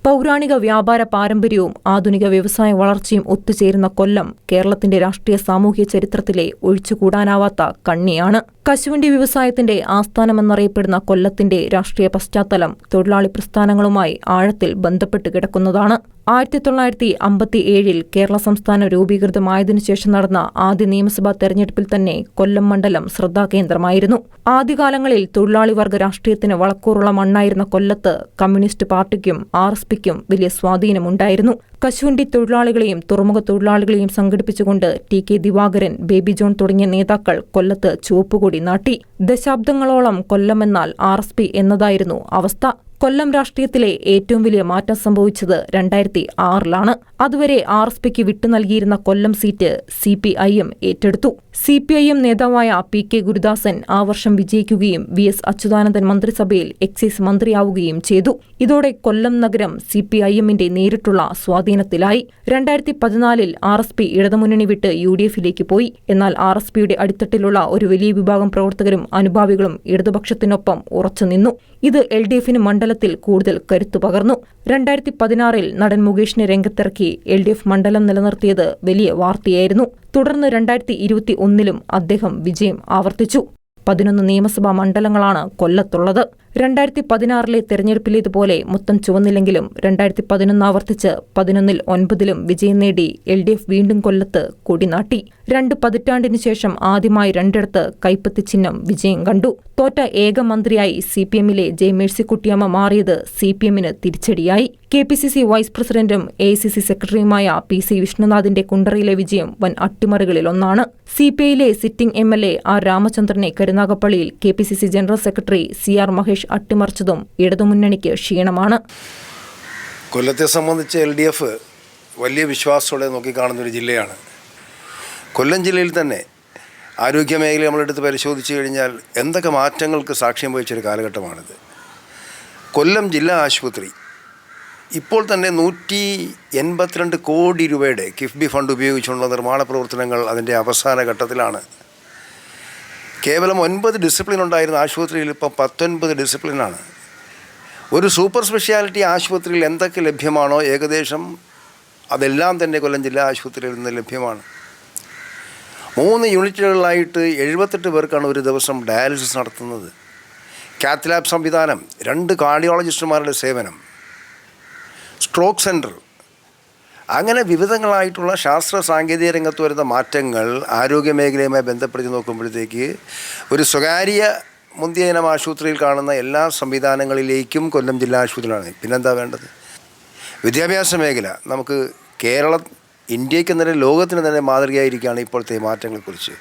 പൗരാണിക വ്യാപാര പാരമ്പര്യവും ആധുനിക വ്യവസായ വളർച്ചയും ഒത്തുചേരുന്ന കൊല്ലം കേരളത്തിന്റെ രാഷ്ട്രീയ സാമൂഹ്യ ചരിത്രത്തിലെ ഒഴിച്ചുകൂടാനാവാത്ത കണ്ണിയാണ്. കശുവണ്ടി വ്യവസായത്തിന്റെ ആസ്ഥാനമെന്നറിയപ്പെടുന്ന കൊല്ലത്തിന്റെ രാഷ്ട്രീയ പശ്ചാത്തലം തൊഴിലാളി പ്രസ്ഥാനങ്ങളുമായി ആഴത്തിൽ ബന്ധപ്പെട്ട് കിടക്കുന്നതാണ്. 1957 കേരള സംസ്ഥാനം രൂപീകൃതമായതിനുശേഷം നടന്ന ആദ്യ നിയമസഭാ തെരഞ്ഞെടുപ്പിൽ തന്നെ കൊല്ലം മണ്ഡലം ശ്രദ്ധാകേന്ദ്രമായിരുന്നു. ആദ്യകാലങ്ങളിൽ തൊഴിലാളി വർഗ രാഷ്ട്രീയത്തിന് വളക്കൂറുള്ള മണ്ണായിരുന്ന കൊല്ലത്ത് കമ്മ്യൂണിസ്റ്റ് പാർട്ടിക്കും RSPക്കും വലിയ സ്വാധീനമുണ്ടായിരുന്നു. കശുവണ്ടി തൊഴിലാളികളെയും തുറമുഖ തൊഴിലാളികളെയും സംഘടിപ്പിച്ചുകൊണ്ട് TK ദിവാകരൻ, ബേബി ജോൺ തുടങ്ങിയ നേതാക്കൾ കൊല്ലത്ത് ചുവപ്പുകൊടി നാട്ടി. ദശാബ്ദങ്ങളോളം കൊല്ലമെന്നാൽ RSP എന്നതായിരുന്നു അവസ്ഥ. കൊല്ലം രാഷ്ട്രീയത്തിലെ ഏറ്റവും വലിയ മാറ്റം സംഭവിച്ചത് 2006 അതുവരെ RSPക്ക് വിട്ടു നൽകിയിരുന്ന കൊല്ലം സീറ്റ് CPIM ഏറ്റെടുത്തു. CPIM നേതാവായ PK ഗുരുദാസൻ ആ വർഷം വിജയിക്കുകയും VS അച്യുതാനന്ദൻ മന്ത്രിസഭയിൽ എക്സൈസ് മന്ത്രിയാവുകയും ചെയ്തു. ഇതോടെ കൊല്ലം നഗരം CPIMന്റെ നേരിട്ടുള്ള സ്വാധീനത്തിലായി. 2014 RSP ഇടതുമുന്നണി വിട്ട് UDFിലേക്ക് പോയി. എന്നാൽ RSPയുടെ അടിത്തട്ടിലുള്ള ഒരു വലിയ വിഭാഗം പ്രവർത്തകരും അനുഭാവികളും ഇടതുപക്ഷത്തിനൊപ്പം ഉറച്ചുനിന്നു. ഇത് LDFന് മണ്ഡലത്തിൽ കൂടുതൽ കരുത്തു പകർന്നു. 2016 നടൻ മുകേഷിനെ രംഗത്തിറക്കി LDF മണ്ഡലം നിലനിർത്തിയത് വലിയ വാർത്തയായിരുന്നു. തുടർന്ന് 2021 അദ്ദേഹം വിജയം ആവർത്തിച്ചു. 11 നിയമസഭാ മണ്ഡലങ്ങളാണ് കൊല്ലത്തുള്ളത്. 2016 തെരഞ്ഞെടുപ്പിലേതുപോലെ മൊത്തം ചുവന്നില്ലെങ്കിലും 2011 ആവർത്തിച്ച് 11-ൽ 9-ലും വിജയം നേടി LDF വീണ്ടും കൊല്ലത്ത് കൊടിനാട്ടി. 2 പതിറ്റാണ്ടിനു ശേഷം ആദ്യമായി 2 കൈപ്പത്തി ചിഹ്നം വിജയം കണ്ടു. തോറ്റ ഏക മന്ത്രിയായി CPMലെ J. മേഴ്സിക്കുട്ടിയമ്മ മാറിയത് CPMന് തിരിച്ചടിയായി. KPCC വൈസ് പ്രസിഡന്റും AICC സെക്രട്ടറിയുമായ PC വിഷ്ണുനാഥിന്റെ കുണ്ടറയിലെ വിജയം വൻ അട്ടിമറികളിലൊന്നാണ്. CPIലെ സിറ്റിംഗ് MLA R. രാമചന്ദ്രനെ കരുനാഗപ്പള്ളിയിൽ KPCC general secretary CR. Mahesh അട്ടിമറിച്ചതും ഇടതുമുന്നണിക്ക് ക്ഷീണമാണ്. കൊല്ലത്തെ സംബന്ധിച്ച് LDF വലിയ വിശ്വാസത്തോടെ നോക്കിക്കാണുന്നൊരു ജില്ലയാണ്. കൊല്ലം ജില്ലയിൽ തന്നെ ആരോഗ്യമേഖല നമ്മളെടുത്ത് പരിശോധിച്ചു കഴിഞ്ഞാൽ എന്തൊക്കെ മാറ്റങ്ങൾക്ക് സാക്ഷ്യം വഹിച്ചൊരു കാലഘട്ടമാണിത്. കൊല്ലം ജില്ലാ ആശുപത്രി ഇപ്പോൾ തന്നെ 182 കോടി രൂപയുടെ കിഫ്ബി ഫണ്ട് ഉപയോഗിച്ചുള്ള നിർമ്മാണ പ്രവർത്തനങ്ങൾ അതിൻ്റെ അവസാന ഘട്ടത്തിലാണ്. കേവലം 9 ഡിസിപ്ലിൻ ഉണ്ടായിരുന്ന ആശുപത്രിയിൽ ഇപ്പം 19 ഡിസിപ്ലിനാണ്. ഒരു സൂപ്പർ സ്പെഷ്യാലിറ്റി ആശുപത്രിയിൽ എന്തൊക്കെ ലഭ്യമാണോ ഏകദേശം അതെല്ലാം തന്നെ കൊല്ലം ജില്ലാ ആശുപത്രിയിൽ നിന്ന് ലഭ്യമാണ്. 3 യൂണിറ്റുകളിലായിട്ട് 78 പേർക്കാണ് ഒരു ദിവസം ഡയാലിസിസ് നടത്തുന്നത്. കാത്ത് ലാബ് സംവിധാനം, 2 കാർഡിയോളജിസ്റ്റുമാരുടെ സേവനം, സ്ട്രോക്ക് സെൻറ്റർ, അങ്ങനെ വിവിധങ്ങളായിട്ടുള്ള ശാസ്ത്ര സാങ്കേതിക രംഗത്ത് വരുന്ന മാറ്റങ്ങൾ ആരോഗ്യമേഖലയുമായി ബന്ധപ്പെടുത്തി നോക്കുമ്പോഴത്തേക്ക് ഒരു സ്വകാര്യ മുന്തിയ ഇനം ആശുപത്രിയിൽ കാണുന്ന എല്ലാ സംവിധാനങ്ങളിലേക്കും കൊല്ലം ജില്ലാ ആശുപത്രിയിലാണ്. പിന്നെന്താ വേണ്ടത്? വിദ്യാഭ്യാസ മേഖല നമുക്ക് ഇന്ത്യക്ക് തന്നെ ലോകത്തിന് തന്നെ മാതൃകയായിരിക്കുകയാണ് ഇപ്പോഴത്തെ മാറ്റങ്ങളെക്കുറിച്ച്.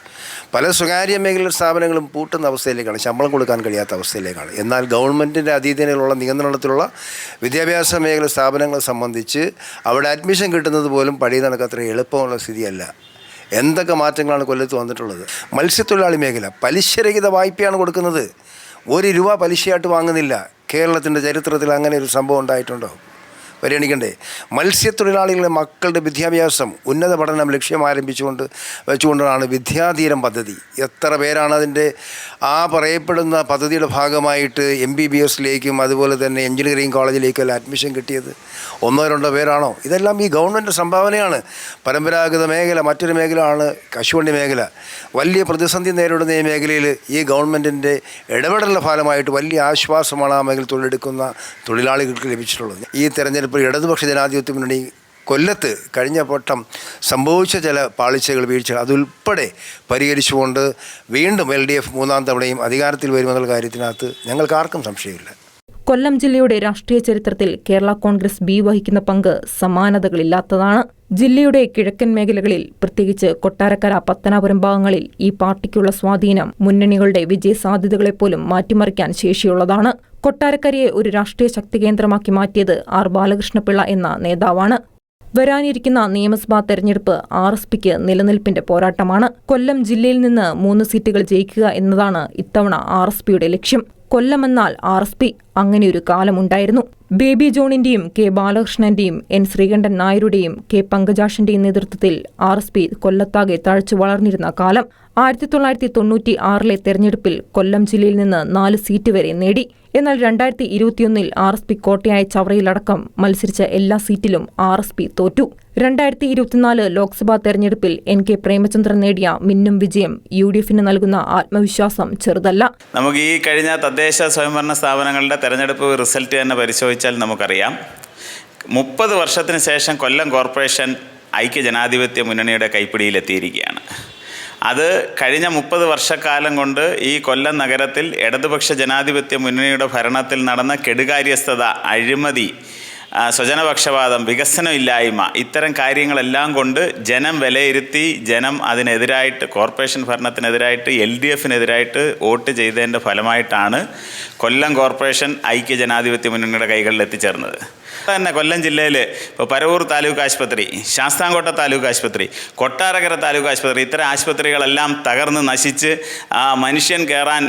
പല സ്വകാര്യ മേഖല സ്ഥാപനങ്ങളും പൂട്ടുന്ന അവസ്ഥയിലേക്കാണ്, ശമ്പളം കൊടുക്കാൻ കഴിയാത്ത അവസ്ഥയിലേക്കാണ്. എന്നാൽ ഗവൺമെൻറ്റിൻ്റെ അധീനതയിലുള്ള നിയന്ത്രണത്തിലുള്ള വിദ്യാഭ്യാസ മേഖല സ്ഥാപനങ്ങളെ സംബന്ധിച്ച് അവിടെ അഡ്മിഷൻ കിട്ടുന്നത് പോലും പഴയ കണക്കത്ര എളുപ്പമുള്ള സ്ഥിതിയല്ല. എന്തൊക്കെ മാറ്റങ്ങളാണ് കൊല്ലത്ത് വന്നിട്ടുള്ളത്? മത്സ്യത്തൊഴിലാളി മേഖല പലിശരഹിത വായ്പയാണ് കൊടുക്കുന്നത്. 1 രൂപ പലിശയായിട്ട് വാങ്ങുന്നില്ല. കേരളത്തിൻ്റെ ചരിത്രത്തിൽ അങ്ങനെ ഒരു സംഭവം ഉണ്ടായിട്ടുണ്ടോ? പരിഗണിക്കണ്ടേ? മത്സ്യത്തൊഴിലാളികളുടെ മക്കളുടെ വിദ്യാഭ്യാസം, ഉന്നത പഠനം ലക്ഷ്യം വെച്ചുകൊണ്ടാണ് വിദ്യാധീരം പദ്ധതി. എത്ര പേരാണ് അതിൻ്റെ പറയപ്പെടുന്ന പദ്ധതിയുടെ ഭാഗമായിട്ട് MBBSയിലേക്കും അതുപോലെ തന്നെ എഞ്ചിനീയറിംഗ് കോളേജിലേക്കും അഡ്മിഷൻ കിട്ടിയത്? 1-2 പേരാണോ? ഇതെല്ലാം ഈ ഗവൺമെൻറ് സംഭാവനയാണ്. പരമ്പരാഗത മേഖല മറ്റൊരു മേഖലയാണ് കശുവണ്ടി മേഖല. വലിയ പ്രതിസന്ധി നേരിടുന്ന ഈ മേഖലയിൽ ഈ ഗവൺമെൻറ്റിൻ്റെ ഇടപെടലിൻ്റെ ഫലമായിട്ട് വലിയ ആശ്വാസമാണ് ആ മേഖല തൊഴിലെടുക്കുന്ന തൊഴിലാളികൾക്ക് ലഭിച്ചിട്ടുള്ളത്. ഈ തെരഞ്ഞെടുപ്പ് ഇടതുപക്ഷ ജനാധിപത്യ മുന്നണി കൊല്ലത്ത് കഴിഞ്ഞ വട്ടം സംഭവിച്ച ചില പാളിച്ചകൾ, വീഴ്ചകൾ അതുൾപ്പെടെ പരിഹരിച്ചുകൊണ്ട് വീണ്ടും LDF 3-ാം തവണയും അധികാരത്തിൽ വരുമെന്നുള്ള കാര്യത്തിനകത്ത് ഞങ്ങൾക്ക് ആർക്കും സംശയമില്ല. കൊല്ലം ജില്ലയുടെ രാഷ്ട്രീയ ചരിത്രത്തിൽ കേരള കോൺഗ്രസ് B വഹിക്കുന്ന പങ്ക് സമാനതകളില്ലാത്തതാണ്. ജില്ലയുടെ കിഴക്കൻ മേഖലകളിൽ, പ്രത്യേകിച്ച് കൊട്ടാരക്കര, പത്തനാപുരം ഭാഗങ്ങളിൽ ഈ പാർട്ടിക്കുള്ള സ്വാധീനം മുന്നണികളുടെ വിജയസാധ്യതകളെപ്പോലും മാറ്റിമറിക്കാൻ ശേഷിയുള്ളതാണ്. കൊട്ടാരക്കരയെ ഒരു രാഷ്ട്രീയ ശക്തി കേന്ദ്രമാക്കി മാറ്റിയത് R. ബാലകൃഷ്ണപിള്ള എന്ന നേതാവാണ്. വരാനിരിക്കുന്ന നിയമസഭാ തെരഞ്ഞെടുപ്പ് RSPക്ക് നിലനിൽപ്പിന്റെ പോരാട്ടമാണ്. കൊല്ലം ജില്ലയിൽ നിന്ന് 3 സീറ്റുകൾ ജയിക്കുക എന്നതാണ് ഇത്തവണ RSPയുടെ ലക്ഷ്യം. കൊല്ലമെന്നാൽ RSP, അങ്ങനെയൊരു കാലമുണ്ടായിരുന്നു. ബേബി ജോണിന്റെയും കെ ബാലകൃഷ്ണന്റെയും എൻ ശ്രീകണ്ഠൻ നായരുടെയും കെ പങ്കജാഷിന്റെയും നേതൃത്വത്തിൽ RSP കൊല്ലത്താകെ തഴച്ചു വളർന്നിരുന്ന കാലം. 1996 തെരഞ്ഞെടുപ്പിൽ കൊല്ലം ജില്ലയിൽ നിന്ന് 4 സീറ്റ് വരെ നേടി. എന്നാൽ 2021 RSP കോട്ടയായ ചവറയിലടക്കം മത്സരിച്ച എല്ലാ സീറ്റിലും RSP തോറ്റു. 2024 ലോക്സഭാ തെരഞ്ഞെടുപ്പിൽ NK പ്രേമചന്ദ്രൻ നേടിയ മിന്നും വിജയം UDFന് നൽകുന്ന ആത്മവിശ്വാസം ചെറുതല്ല. നമുക്ക് ഈ കഴിഞ്ഞ തദ്ദേശ സ്വയംഭരണ സ്ഥാപനങ്ങളുടെ തെരഞ്ഞെടുപ്പ് റിസൾട്ട് തന്നെ പരിശോധിച്ചാൽ നമുക്കറിയാം, 30 വർഷത്തിന് ശേഷം കൊല്ലം കോർപ്പറേഷൻ ഐക്യജനാധിപത്യ മുന്നണിയുടെ കൈപ്പിടിയിലെത്തിയിരിക്കുകയാണ്. അത് കഴിഞ്ഞ 30 വർഷക്കാലം കൊണ്ട് ഈ കൊല്ലം നഗരത്തിൽ ഇടതുപക്ഷ ജനാധിപത്യ മുന്നണിയുടെ ഭരണത്തിൽ നടന്ന കെടുകാര്യസ്ഥത, അഴിമതി, സ്വജനപക്ഷപാതം, വികസനമില്ലായ്മ, ഇത്തരം കാര്യങ്ങളെല്ലാം കൊണ്ട് ജനം വിലയിരുത്തി, ജനം അതിനെതിരായിട്ട്, കോർപ്പറേഷൻ ഭരണത്തിനെതിരായിട്ട്, LDFനെതിരായിട്ട് വോട്ട് ചെയ്തതിൻ്റെ ഫലമായിട്ടാണ് കൊല്ലം കോർപ്പറേഷൻ ഐക്യജനാധിപത്യ മുന്നണിയുടെ കൈകളിൽ എത്തിച്ചേർന്നത്. തന്നെ കൊല്ലം ജില്ലയിൽ ഇപ്പോൾ പരവൂർ താലൂക്ക് ആശുപത്രി, ശാസ്താംകോട്ട താലൂക്ക് ആശുപത്രി, കൊട്ടാരക്കര താലൂക്ക് ആശുപത്രി, ഇത്തരം ആശുപത്രികളെല്ലാം തകർന്ന് നശിച്ച് മനുഷ്യൻ കയറാൻ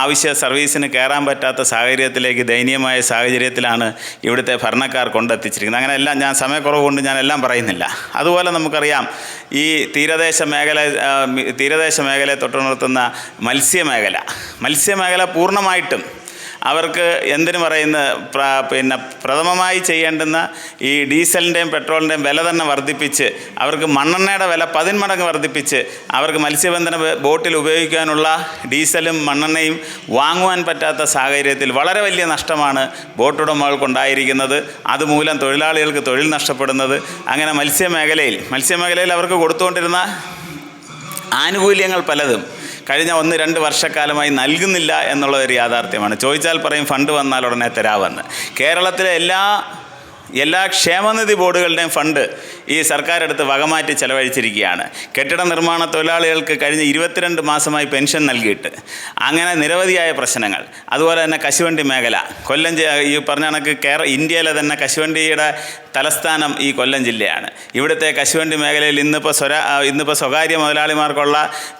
ആവശ്യ സർവീസിന് കയറാൻ പറ്റാത്ത സാഹചര്യത്തിലേക്ക്, ദയനീയമായ സാഹചര്യത്തിലാണ് ഇവിടുത്തെ ഭരണക്കാർ കൊണ്ടെത്തിച്ചിരിക്കുന്നത്. അങ്ങനെയെല്ലാം ഞാൻ സമയക്കുറവ് കൊണ്ട് ഞാൻ എല്ലാം പറയുന്നില്ല. അതുപോലെ നമുക്കറിയാം, ഈ തീരദേശ മേഖലയെ തൊട്ടുണർത്തുന്ന മത്സ്യമേഖല പൂർണ്ണമായിട്ടും അവർക്ക് എന്തിനു പറയുന്ന പ്രഥമമായി ചെയ്യേണ്ടുന്ന ഈ ഡീസലിൻ്റെയും പെട്രോളിൻ്റെയും വില തന്നെ വർദ്ധിപ്പിച്ച്, അവർക്ക് മണ്ണെണ്ണയുടെ വില 10 മടങ്ങ് വർദ്ധിപ്പിച്ച്, അവർക്ക് മത്സ്യബന്ധന ബോട്ടിൽ ഉപയോഗിക്കാനുള്ള ഡീസലും മണ്ണെണ്ണയും വാങ്ങുവാൻ പറ്റാത്ത സാഹചര്യത്തിൽ വളരെ വലിയ നഷ്ടമാണ് ബോട്ടുടമകൾക്കുണ്ടായിരിക്കുന്നത്. അതുമൂലം തൊഴിലാളികൾക്ക് തൊഴിൽ നഷ്ടപ്പെടുന്നത്. അങ്ങനെ മത്സ്യമേഖലയിൽ അവർക്ക് കൊടുത്തുകൊണ്ടിരുന്ന ആനുകൂല്യങ്ങൾ പലതും കഴിഞ്ഞ 1-2 വർഷക്കാലമായി നൽകുന്നില്ല എന്നുള്ളതൊരു യാഥാർത്ഥ്യമാണ്. ചോദിച്ചാൽ പറയും ഫണ്ട് വന്നാൽ ഉടനെ തരാമെന്ന്. കേരളത്തിലെ എല്ലാ ക്ഷേമനിധി ബോർഡുകളുടെയും ഫണ്ട് ഈ സർക്കാർ എടുത്ത് വകമാറ്റി ചെലവഴിച്ചിരിക്കുകയാണ്. കെട്ടിട നിർമ്മാണ തൊഴിലാളികൾക്ക് കഴിഞ്ഞ 22 മാസമായി പെൻഷൻ നൽകിയിട്ട്. അങ്ങനെ നിരവധിയായ പ്രശ്നങ്ങൾ. അതുപോലെ തന്നെ കശുവണ്ടി മേഖല, കൊല്ലം ഈ പറഞ്ഞ കണക്ക് ഇന്ത്യയിലെ തന്നെ കശുവണ്ടിയുടെ തലസ്ഥാനം ഈ കൊല്ലം ജില്ലയാണ്. ഇവിടുത്തെ കശുവണ്ടി മേഖലയിൽ ഇന്നിപ്പോൾ സ്വകാര്യ മുതലാളിമാർക്കുള്ള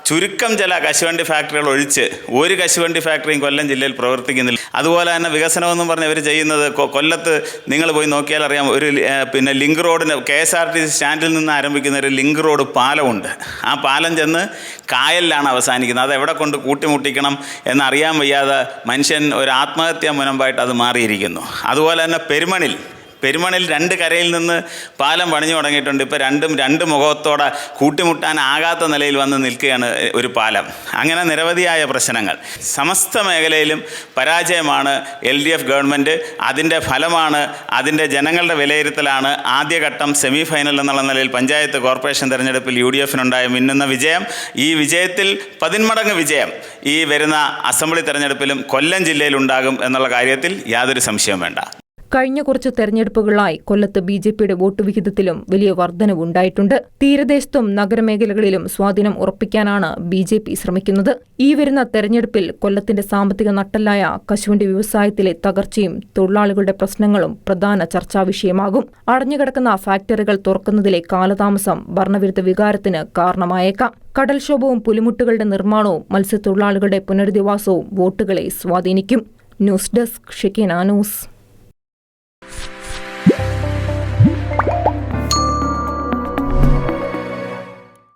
ചുരുക്കം ചില കശുവണ്ടി ഫാക്ടറികൾ ഒഴിച്ച് ഒരു കശുവണ്ടി ഫാക്ടറിയും കൊല്ലം ജില്ലയിൽ പ്രവർത്തിക്കുന്നില്ല. അതുപോലെ തന്നെ വികസനമെന്നും പറഞ്ഞ് ഇവർ ചെയ്യുന്നത്, കൊല്ലത്ത് നിങ്ങൾ പോയി നോക്കിയാൽ അറിയാം, ഒരു ലിങ്ക് റോഡിന് KSRTC സ്റ്റാൻഡിൽ നിന്ന് ആരംഭിക്കുന്ന ഒരു ലിങ്ക് റോഡ് പാലമുണ്ട്. ആ പാലം ചെന്ന് കായലിലാണ് അവസാനിക്കുന്നത്. അത് എവിടെ കൊണ്ട് കൂട്ടിമുട്ടിക്കണം എന്നറിയാൻ വയ്യാതെ മനുഷ്യൻ ഒരു ആത്മഹത്യാ മുനമ്പായിട്ട് അത് മാറിയിരിക്കുന്നു. അതുപോലെ തന്നെ പെരുമണിൽ 2 കരയിൽ നിന്ന് പാലം പണിഞ്ഞു തുടങ്ങിയിട്ടുണ്ട്. ഇപ്പോൾ രണ്ട് മുഖത്തോടെ കൂട്ടിമുട്ടാനാകാത്ത നിലയിൽ വന്ന് നിൽക്കുകയാണ് ഒരു പാലം. അങ്ങനെ നിരവധിയായ പ്രശ്നങ്ങൾ. സമസ്ത മേഖലയിലും പരാജയമാണ് LDF ഗവൺമെൻറ്. അതിൻ്റെ ഫലമാണ്, അതിൻ്റെ ജനങ്ങളുടെ വിലയിരുത്തലാണ് ആദ്യഘട്ടം സെമി ഫൈനൽ എന്നുള്ള നിലയിൽ പഞ്ചായത്ത് കോർപ്പറേഷൻ തെരഞ്ഞെടുപ്പിൽ UDFനുണ്ടായ മിന്നുന്ന വിജയം. ഈ വിജയത്തിൽ 10 മടങ്ങ് വിജയം ഈ വരുന്ന അസംബ്ലി തെരഞ്ഞെടുപ്പിലും കൊല്ലം ജില്ലയിലുണ്ടാകും എന്നുള്ള കാര്യത്തിൽ യാതൊരു സംശയവും വേണ്ട. കഴിഞ്ഞ കുറച്ച് തെരഞ്ഞെടുപ്പുകളായി കൊല്ലത്ത് BJPയുടെ വോട്ട് വിഹിതത്തിലും വലിയ വർധനവുണ്ടായിട്ടുണ്ട്. തീരദേശത്തും നഗരമേഖലകളിലും സ്വാധീനം ഉറപ്പിക്കാനാണ് BJP ശ്രമിക്കുന്നത്. ഈ വരുന്ന തെരഞ്ഞെടുപ്പിൽ കൊല്ലത്തിന്റെ സാമ്പത്തിക നട്ടെല്ലായ കശുവണ്ടി വ്യവസായത്തിലെ തകർച്ചയും തൊഴിലാളികളുടെ പ്രശ്നങ്ങളും പ്രധാന ചർച്ചാ വിഷയമാകും. അടഞ്ഞുകിടക്കുന്ന ഫാക്ടറികൾ തുറക്കുന്നതിലെ കാലതാമസം ഭരണവിരുദ്ധ വികാരത്തിന് കാരണമായേക്കാം. കടൽക്ഷോഭവും പുലിമുട്ടുകളുടെ നിർമ്മാണവും മത്സ്യത്തൊഴിലാളികളുടെ പുനരധിവാസവും വോട്ടുകളെ സ്വാധീനിക്കും. News desk Shekinah news.